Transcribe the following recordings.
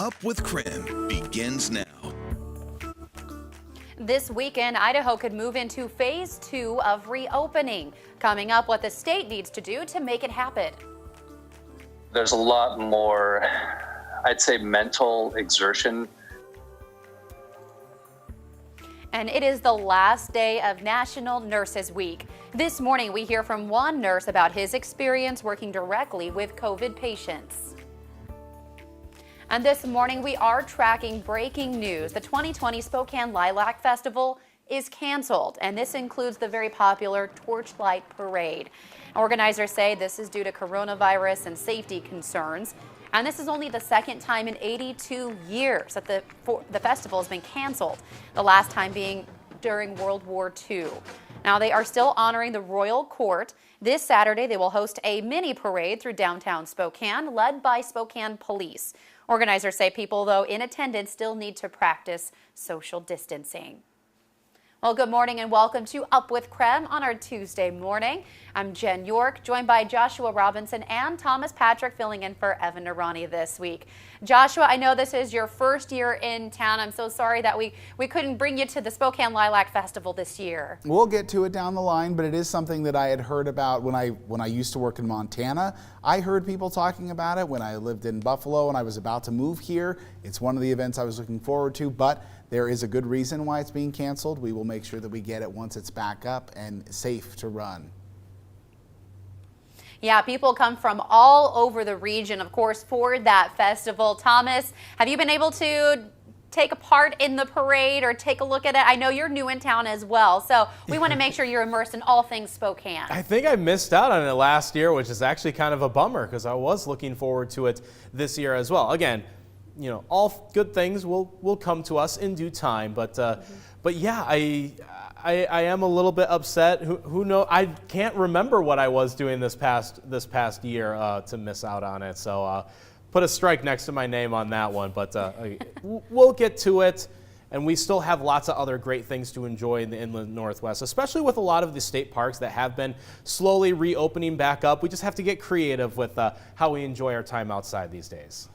Up with KREM begins now. This weekend, Idaho could move into phase 2 of reopening. Coming up, what the state needs to do to make it happen. There's a lot more, I'd say, mental exertion. And it is the last day of National Nurses Week. This morning, we hear from one nurse about his experience working directly with COVID patients. And this morning, we are tracking breaking news. The 2020 Spokane Lilac Festival is canceled, and this includes the very popular Torchlight Parade. Organizers say this is due to coronavirus and safety concerns. And this is only the second time in 82 years that the festival has been canceled, the last time being during World War II. Now, they are still honoring the Royal Court. This Saturday, they will host a mini parade through downtown Spokane, led by Spokane Police. Organizers say people, though, in attendance still need to practice social distancing. Well, good morning and welcome to Up with KREM on our Tuesday morning. I'm Jen York, joined by Joshua Robinson and Thomas Patrick, filling in for Evan Narani this week. Joshua, I know this is your first year in town. I'm so sorry that we couldn't bring you to the Spokane Lilac Festival this year. We'll get to it down the line, but it is something that I had heard about when I used to work in Montana. I heard people talking about it when I lived in Buffalo and I was about to move here. It's one of the events I was looking forward to, but there is a good reason why it's being canceled. We will make sure that we get it once it's back up and safe to run. Yeah, people come from all over the region, of course, for that festival. Thomas, have you been able to take a part in the parade or take a look at it? I know you're new in town as well, so we want to make sure you're immersed in all things Spokane. I think I missed out on it last year, which is actually kind of a bummer because I was looking forward to it this year as well. Again, you know, all good things will come to us in due time, but yeah, I am a little bit upset. Who knows? I can't remember what I was doing this past year to miss out on it. So put a strike next to my name on that one. But we'll get to it, and we still have lots of other great things to enjoy in the Inland Northwest, especially with a lot of the state parks that have been slowly reopening back up. We just have to get creative with how we enjoy our time outside these days.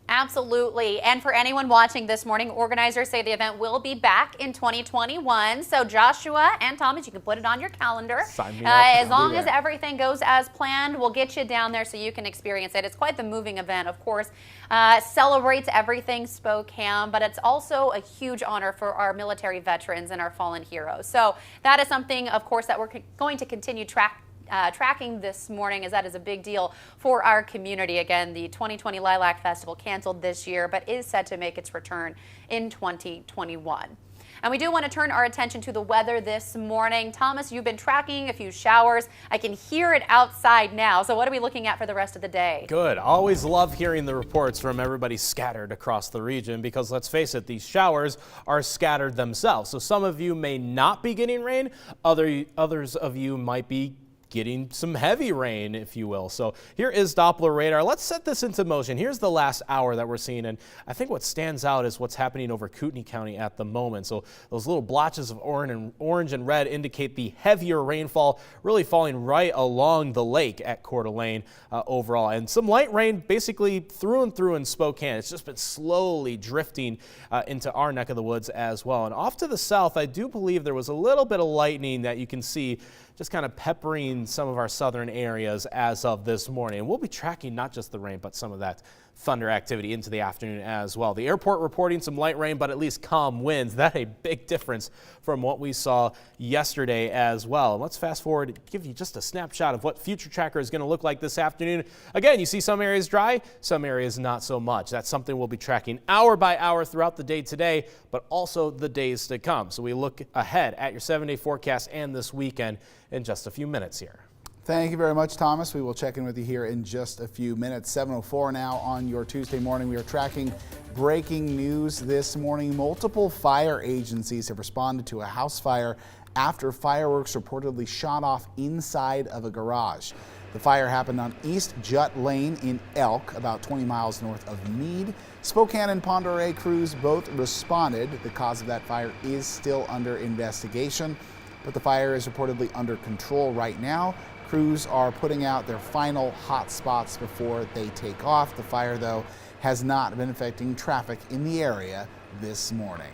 Absolutely. And for anyone watching this morning, organizers say the event will be back in 2021. So Joshua and Thomas, you can put it on your calendar. Sign me up. As long as everything goes as planned, we'll get you down there so you can experience it. It's quite the moving event, of course. Celebrates everything Spokane, but it's also a huge honor for our military veterans and our fallen heroes. So that is something, of course, that we're going to continue tracking this morning, as that is a big deal for our community. Again, the 2020 Lilac Festival canceled this year, but is set to make its return in 2021. And we do want to turn our attention to the weather this morning. Thomas, you've been tracking a few showers. I can hear it outside now. So what are we looking at for the rest of the day? Good. Always love hearing the reports from everybody scattered across the region because let's face it, these showers are scattered themselves. So some of you may not be getting rain. Others of you might be getting some heavy rain, if you will. So here is Doppler radar. Let's set this into motion. Here's the last hour that we're seeing, and I think what stands out is what's happening over Kootenai County at the moment. So those little blotches of orange and red indicate the heavier rainfall really falling right along the lake at Coeur d'Alene overall. And some light rain basically through and through in Spokane. It's just been slowly drifting into our neck of the woods as well. And off to the south, I do believe there was a little bit of lightning that you can see just kind of peppering some of our southern areas as of this morning. And we'll be tracking not just the rain, but some of that thunder activity into the afternoon as well. The airport reporting some light rain, but at least calm winds. That's a big difference from what we saw yesterday as well. And let's fast forward and give you just a snapshot of what Future Tracker is going to look like this afternoon. Again, you see some areas dry, some areas not so much. That's something we'll be tracking hour by hour throughout the day today, but also the days to come. So we look ahead at your 7-day forecast and this weekend in just a few minutes here. Thank you very much, Thomas. We will check in with you here in just a few minutes. 7:04 now on your Tuesday morning. We are tracking breaking news this morning. Multiple fire agencies have responded to a house fire after fireworks reportedly shot off inside of a garage. The fire happened on East Jutt Lane in Elk, about 20 miles north of Meade. Spokane and Pend Oreille crews both responded. The cause of that fire is still under investigation, but the fire is reportedly under control right now. Crews are putting out their final hot spots before they take off. The fire, though, has not been affecting traffic in the area this morning.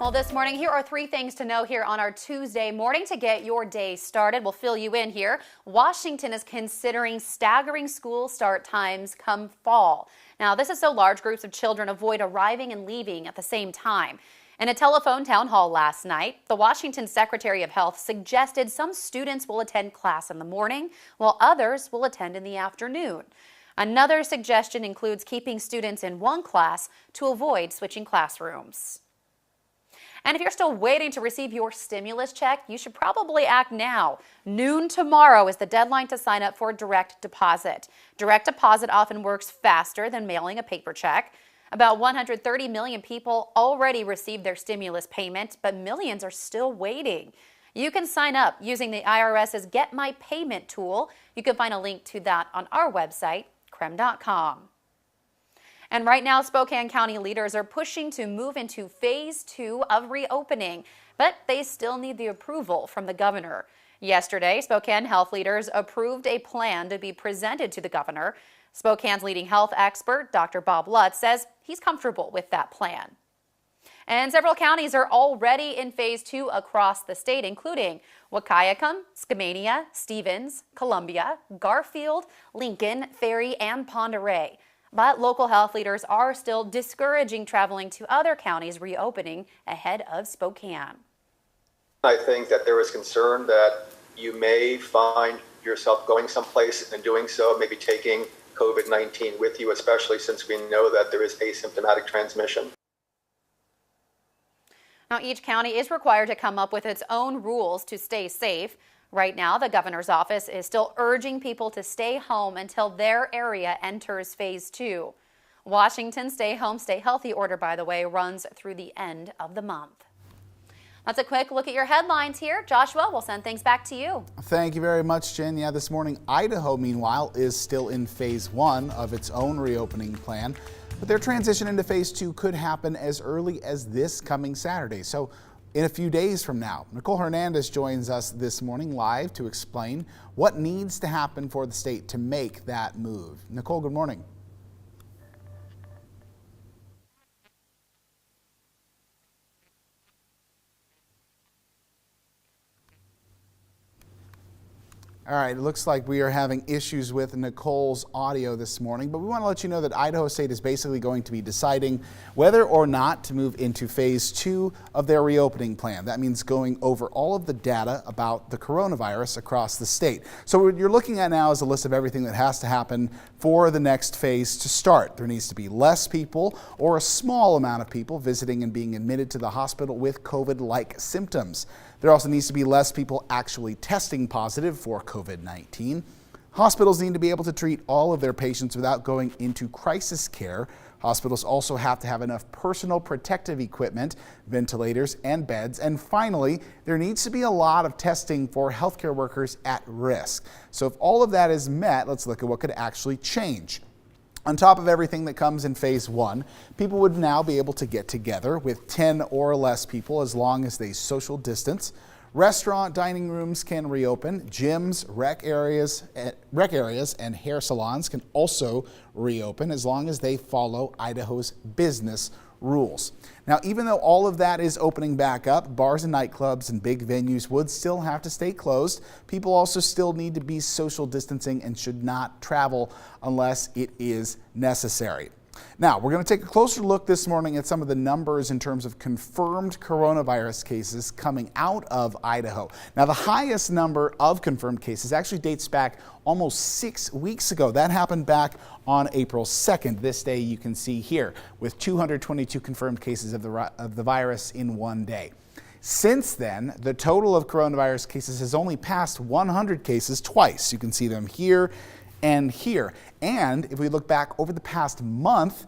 Well, this morning, here are 3 things to know here on our Tuesday morning to get your day started. We'll fill you in here. Washington is considering staggering school start times come fall. Now, this is so large groups of children avoid arriving and leaving at the same time. In a telephone town hall last night, the Washington Secretary of Health suggested some students will attend class in the morning, while others will attend in the afternoon. Another suggestion includes keeping students in one class to avoid switching classrooms. And if you're still waiting to receive your stimulus check, you should probably act now. Noon tomorrow is the deadline to sign up for direct deposit. Direct deposit often works faster than mailing a paper check. About 130 million people already received their stimulus payment, but millions are still waiting. You can sign up using the IRS's Get My Payment tool. You can find a link to that on our website, KREM.com. And right now, Spokane County leaders are pushing to move into phase 2 of reopening, but they still need the approval from the governor. Yesterday, Spokane health leaders approved a plan to be presented to the governor. Spokane's leading health expert, Dr. Bob Lutz, says he's comfortable with that plan. And several counties are already in phase 2 across the state, including Wahkiakum, Skamania, Stevens, Columbia, Garfield, Lincoln, Ferry, and Pend Oreille. But local health leaders are still discouraging traveling to other counties reopening ahead of Spokane. I think that there is concern that you may find yourself going someplace and doing so, maybe taking COVID-19 with you, especially since we know that there is asymptomatic transmission. Now, each county is required to come up with its own rules to stay safe. Right now, the governor's office is still urging people to stay home until their area enters phase 2. Washington's Stay Home, Stay Healthy order, by the way, runs through the end of the month. That's a quick look at your headlines here. Joshua, we'll send things back to you. Thank you very much, Jen. Yeah, this morning, Idaho, meanwhile, is still in phase 1 of its own reopening plan, but their transition into phase 2 could happen as early as this coming Saturday. So in a few days from now, Nicole Hernandez joins us this morning live to explain what needs to happen for the state to make that move. Nicole, good morning. All right, it looks like we are having issues with Nicole's audio this morning, but we want to let you know that Idaho State is basically going to be deciding whether or not to move into phase 2 of their reopening plan. That means going over all of the data about the coronavirus across the state. So what you're looking at now is a list of everything that has to happen for the next phase to start. There needs to be less people or a small amount of people visiting and being admitted to the hospital with COVID-like symptoms. There also needs to be less people actually testing positive for COVID-19. Hospitals need to be able to treat all of their patients without going into crisis care. Hospitals also have to have enough personal protective equipment, ventilators, and beds. And finally, there needs to be a lot of testing for healthcare workers at risk. So if all of that is met, let's look at what could actually change. On top of everything that comes in phase 1, people would now be able to get together with 10 or less people as long as they social distance. Restaurant dining rooms can reopen. Gyms, rec areas, and hair salons can also reopen as long as they follow Idaho's business rules. Now, even though all of that is opening back up, bars and nightclubs and big venues would still have to stay closed. People also still need to be social distancing and should not travel unless it is necessary. Now, we're going to take a closer look this morning at some of the numbers in terms of confirmed coronavirus cases coming out of Idaho. Now, the highest number of confirmed cases actually dates back almost 6 weeks ago. That happened back on April 2nd. This day you can see here with 222 confirmed cases of the virus in one day. Since then, the total of coronavirus cases has only passed 100 cases twice. You can see them here and here. And if we look back over the past month,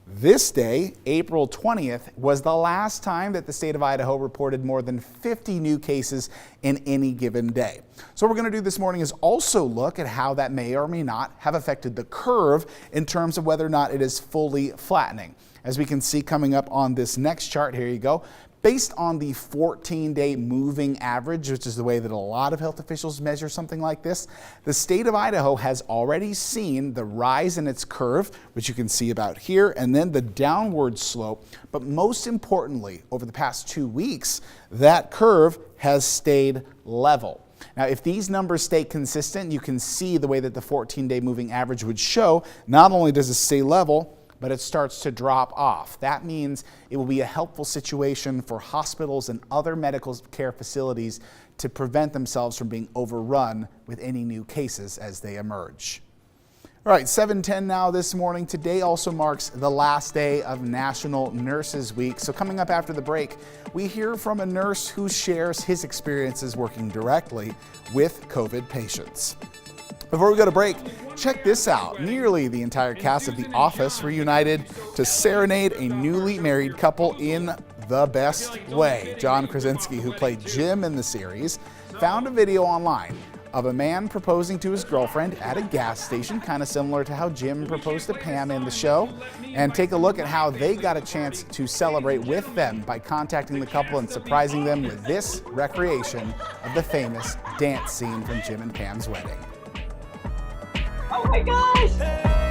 this day, April 20th, was the last time that the state of Idaho reported more than 50 new cases in any given day. So what we're going to do this morning is also look at how that may or may not have affected the curve in terms of whether or not it is fully flattening. As we can see coming up on this next chart, here you go, Based on the 14-day moving average, which is the way that a lot of health officials measure something like this, the state of Idaho has already seen the rise in its curve, which you can see about here, and then the downward slope. But most importantly, over the past 2 weeks, that curve has stayed level. Now, if these numbers stay consistent, you can see the way that the 14-day moving average would show. Not only does it stay level, but it starts to drop off. That means it will be a helpful situation for hospitals and other medical care facilities to prevent themselves from being overrun with any new cases as they emerge. All right, 7:10 now this morning. Today also marks the last day of National Nurses Week. So coming up after the break, we hear from a nurse who shares his experiences working directly with COVID patients. Before we go to break, check this out. Nearly the entire cast of The Office reunited to serenade a newly married couple in the best way. John Krasinski, who played Jim in the series, found a video online of a man proposing to his girlfriend at a gas station, kind of similar to how Jim proposed to Pam in the show. And take a look at how they got a chance to celebrate with them by contacting the couple and surprising them with this recreation of the famous dance scene from Jim and Pam's wedding. Oh my gosh!